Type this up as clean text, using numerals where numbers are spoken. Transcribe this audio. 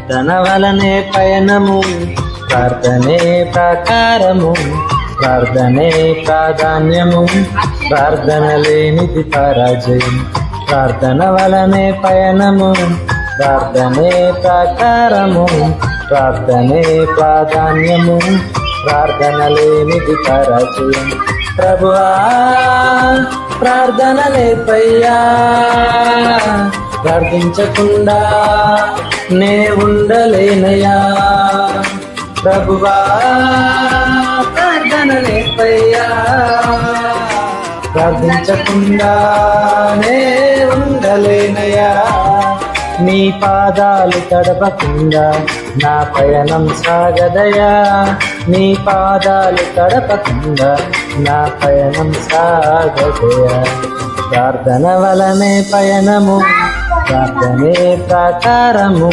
ప్రార్థన వలనే పయనము, ప్రార్థనే ప్రాకారము, ప్రార్థనే ప్రాధాన్యము, ప్రార్థన లేనిది పరాజయం. ప్రార్థన వలనే పయనము, ప్రార్థనే ప్రాకారము, ప్రార్థనే ప్రాధాన్యము, ప్రార్థన లేనిది పరాజయం. ప్రభువా ప్రార్థన లేపయ్యా, ప్రార్థించకుండా నే ఉండలేనయ్యా. ప్రభువా ప్రార్థన లేపయ్యా, ప్రార్థించకుండా నే ఉండలేనయ్యా. నీ పాదాలు తడపకుండా నా పయనం సాగదయా, నీ పాదాలు తడపకుండా నా పయనం సాగదయా. ప్రార్థన వలనే పయనము, ప్రార్థనే ప్రాకారము.